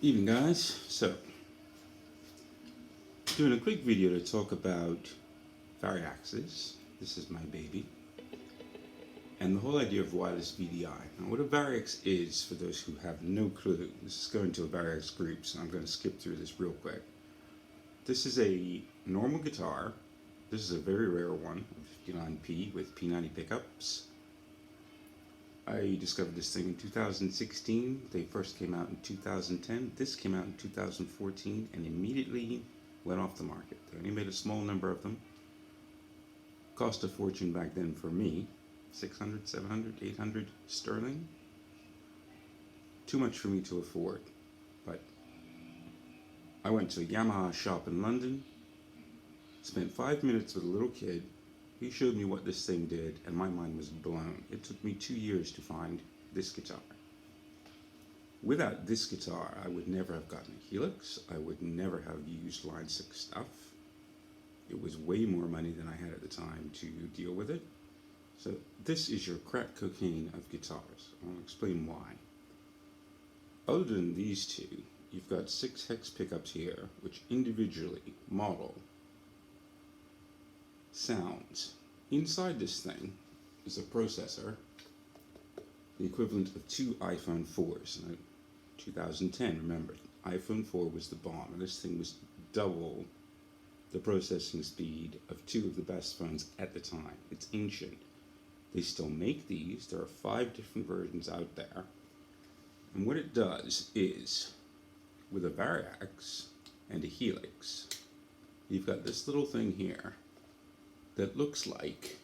Evening, guys. So, doing a quick video to talk about Variaxes. This is my baby. And the whole idea of wireless VDI. Now, what a Variax is, for those who have no clue, this is going to a Variax group, so I'm going to skip through this real quick. This is a normal guitar. This is a very rare one, 59P with P90 pickups. I discovered this thing in 2016. They first came out in 2010. This came out in 2014 and immediately went off the market. They only made a small number of them. Cost a fortune back then for me. 600, 700, 800 sterling. Too much for me to afford. But I went to a Yamaha shop in London. Spent 5 minutes with a little kid. He showed me what this thing did, and my mind was blown. It took me 2 years to find this guitar. Without this guitar, I would never have gotten a Helix. I would never have used Line 6 stuff. It was way more money than I had at the time to deal with it. So this is your crack cocaine of guitars. I'll explain why. Other than these two, you've got 6 hex pickups here, which individually model sounds. Inside this thing is a processor, the equivalent of 2 iPhone 4s. Now, 2010, remember, iPhone 4 was the bomb, and this thing was double the processing speed of 2 of the best phones at the time. It's ancient. They still make these. There are 5 different versions out there. And what it does is, with a Variax and a Helix, you've got this little thing here that looks like,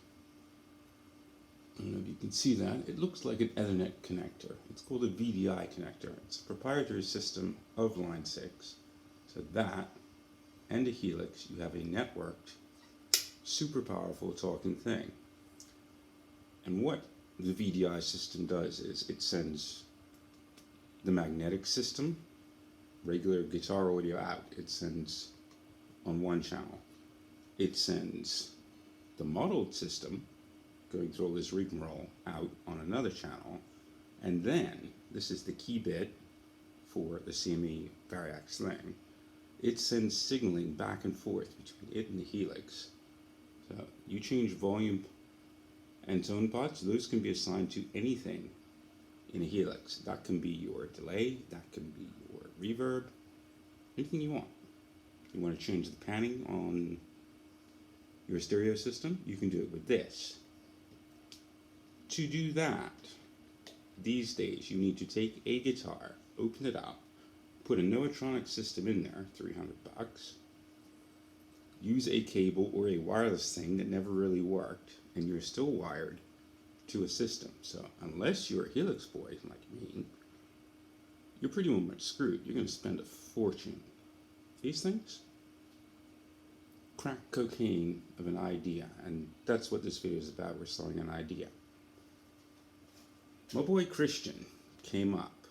I don't know if you can see that, it looks like an Ethernet connector. It's called a VDI connector. It's a proprietary system of Line 6. So that and a Helix, you have a networked, super powerful talking thing. And what the VDI system does is it sends the magnetic system, regular guitar audio out, it sends on one channel. It sends the modeled system, going through all this rigmarole, out on another channel, and then, this is the key bit for the CME Variax thing, it sends signaling back and forth between it and the Helix. So you change volume and tone pots, those can be assigned to anything in a Helix. That can be your delay, that can be your reverb, anything you want. You want to change the panning on your stereo system, you can do it with this. To do that, these days you need to take a guitar, open it up, put a Neutrik system in there, 300 bucks, use a cable or a wireless thing that never really worked, and you're still wired to a system. So unless you're a Helix boy like me, you're pretty much screwed. You're going to spend a fortune. These things? Crack cocaine of an idea, and that's what this video is about. We're selling an idea. My boy Christian came up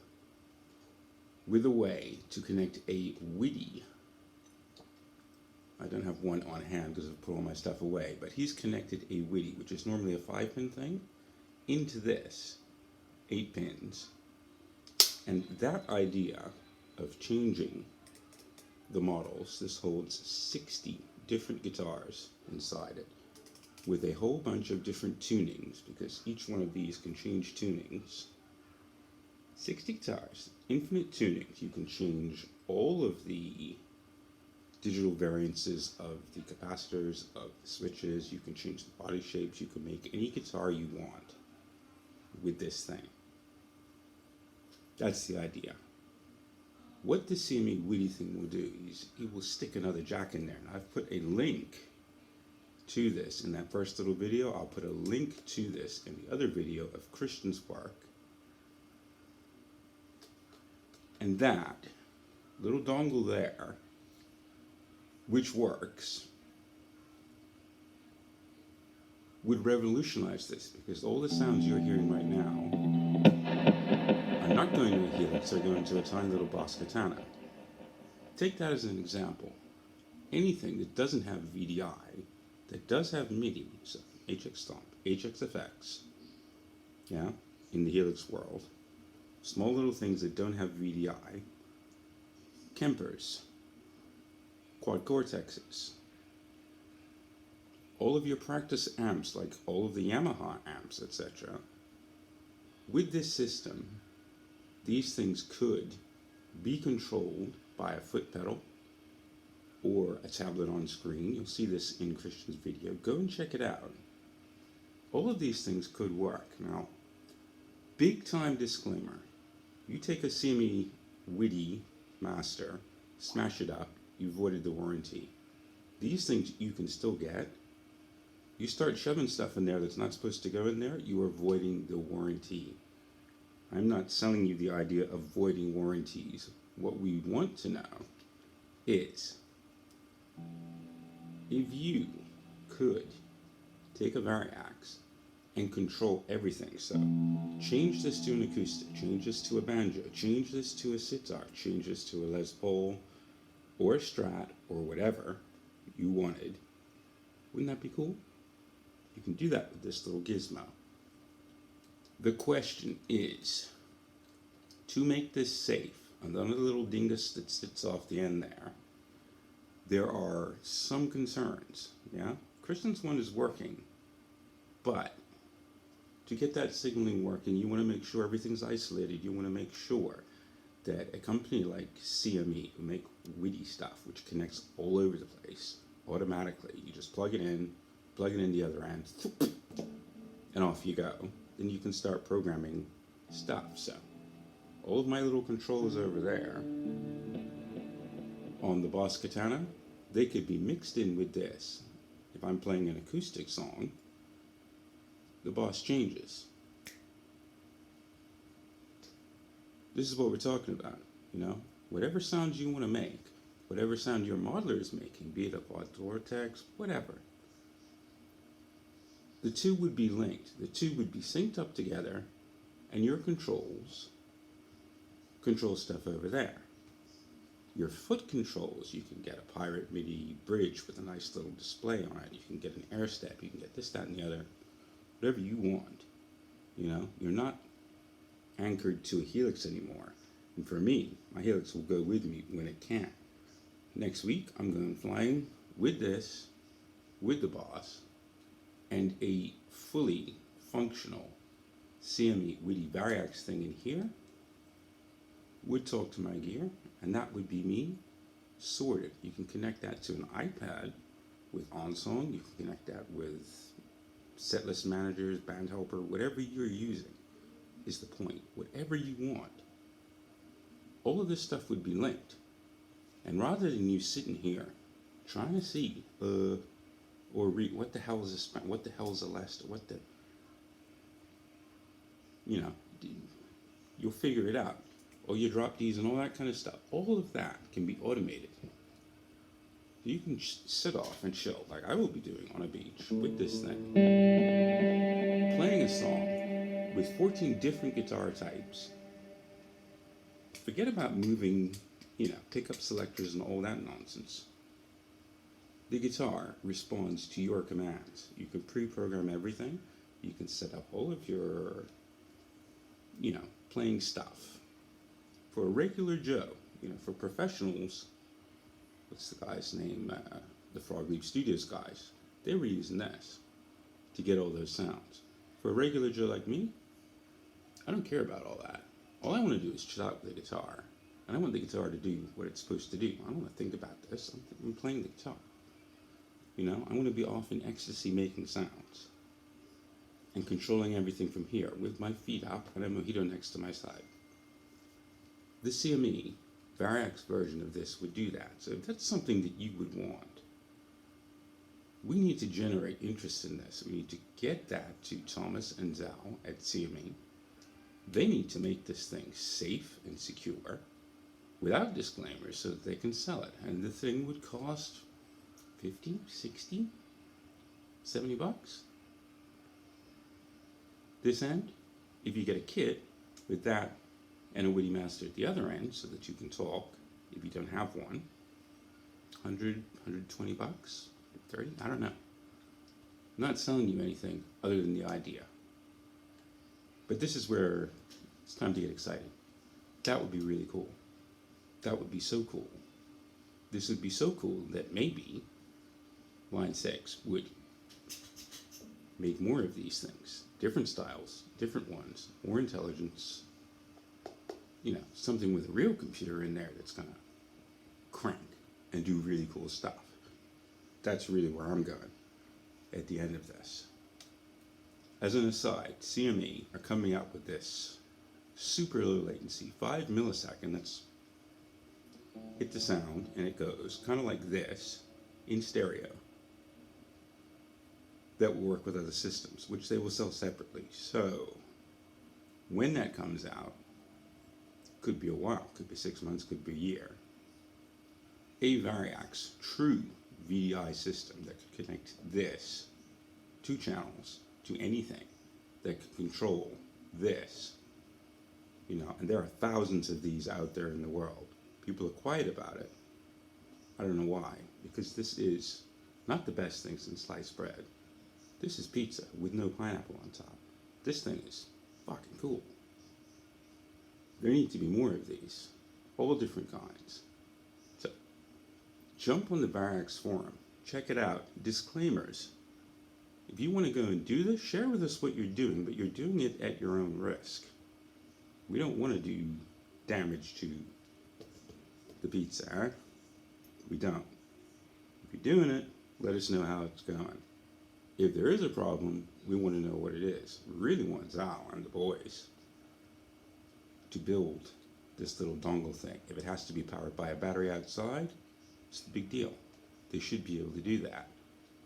with a way to connect a WIDI. I don't have one on hand because I've put all my stuff away, but he's connected a WIDI, which is normally a 5-pin thing, into this 8 pins. And that idea of changing the models, this holds 60 different guitars inside it with a whole bunch of different tunings, because each one of these can change tunings. 60 guitars, infinite tunings. You can change all of the digital variances of the capacitors, of the switches. You can change the body shapes. You can make any guitar you want with this thing. That's the idea. What the CME WIDI thing will do is it will stick another jack in there. And I've put a link to this in that first little video. I'll put a link to this in the other video of Christian's work. And that little dongle there, which works, would revolutionize this, because all the sounds you're hearing right now are not going to a Helix, they're going to a tiny little BOSS Katana. Take that as an example. Anything that doesn't have VDI, that does have Midi, so HX Stomp, HXFX, yeah, in the Helix world, small little things that don't have VDI, Kempers, quad cortexes, all of your practice amps, like all of the Yamaha amps, etc. With this system, these things could be controlled by a foot pedal or a tablet on screen. You'll see this in Christian's video. Go and check it out. All of these things could work. Now, big time disclaimer. You take a CME WIDI Master, smash it up, you voided the warranty. These things you can still get. You start shoving stuff in there that's not supposed to go in there, you are voiding the warranty. I'm not selling you the idea of voiding warranties. What we want to know is, if you could take a Variax and control everything, so change this to an acoustic, change this to a banjo, change this to a sitar, change this to a Les Paul or a Strat or whatever you wanted, wouldn't that be cool? You can do that with this little gizmo. The question is, to make this safe, and then the little dingus that sits off the end there are some concerns, yeah? Christian's one is working, but to get that signaling working, you want to make sure everything's isolated. You want to make sure that a company like CME, who make WIDI stuff, which connects all over the place automatically, you just plug it in the other end, and off you go. Then you can start programming stuff. So all of my little controls over there on the BOSS Katana, they could be mixed in with this. If I'm playing an acoustic song, the BOSS changes. This is what we're talking about, you know? Whatever sounds you want to make, whatever sound your modeler is making, be it a quad cortex, whatever, the two would be linked. The two would be synced up together, and your controls control stuff over there. Your foot controls, you can get a Pirate Midi bridge with a nice little display on it. You can get an air step, you can get this, that, and the other. Whatever you want, you know, you're not anchored to a helix anymore. And for me, my helix will go with me when it can. Next week, I'm going flying with this, with the BOSS, and a fully functional CME WIDIVariax thing in here would talk to my gear, and that would be me sorted. You can connect that to an iPad with OnSong. You can connect that with setlist managers, band helper, whatever you're using is the point. Whatever you want. All of this stuff would be linked. And rather than you sitting here trying to see, or read, what the hell is a span, what the hell is a Lester, what the, you know, you'll figure it out. Or you drop these and all that kind of stuff. All of that can be automated. You can sit off and chill, like I will be doing on a beach with this thing. Playing a song with 14 different guitar types. Forget about moving, you know, pickup selectors and all that nonsense. The guitar responds to your commands. You can pre-program everything. You can set up all of your, you know, playing stuff. For a regular Joe, you know, for professionals, what's the guy's name? The Frog Leap Studios guys. They were using this to get all those sounds. For a regular Joe like me, I don't care about all that. All I want to do is chill out with the guitar. And I want the guitar to do what it's supposed to do. I don't want to think about this. I'm playing the guitar. You know, I want to be off in ecstasy making sounds. And controlling everything from here with my feet up and a mojito next to my side. The CME Variax version of this would do that. So if that's something that you would want, we need to generate interest in this. We need to get that to Thomas and Zal at CME. They need to make this thing safe and secure without disclaimers so that they can sell it. And the thing would cost 50, 60, 70 bucks. This end, if you get a kit with that and a WIDI Master at the other end so that you can talk if you don't have one, 100, 120 bucks, 30, I don't know. I'm not selling you anything other than the idea. But this is where it's time to get excited. That would be really cool. That would be so cool. This would be so cool that maybe Line 6 would make more of these things. Different styles, different ones, more intelligence. You know, something with a real computer in there that's gonna crank and do really cool stuff. That's really where I'm going at the end of this. As an aside, CME are coming up with this super low latency, 5 millisecond, that's hit the sound and it goes kind of like this in stereo, that will work with other systems, which they will sell separately. So when that comes out, could be a while, could be 6 months, could be a year. A Variax true VDI system that could connect this 2 channels to anything, that could control this, you know, and there are thousands of these out there in the world. People are quiet about it. I don't know why, because this is not the best thing since sliced bread. This is pizza with no pineapple on top. This thing is fucking cool. There need to be more of these, all different kinds. So, jump on the Variax forum, check it out. Disclaimers. If you want to go and do this, share with us what you're doing, but you're doing it at your own risk. We don't want to do damage to the pizza, huh? We don't. If you're doing it, let us know how it's going. If there is a problem, we want to know what it is. We really want Zal and the boys to build this little dongle thing. If it has to be powered by a battery outside, it's a big deal. They should be able to do that.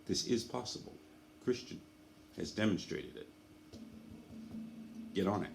This is possible. Christian has demonstrated it. Get on it.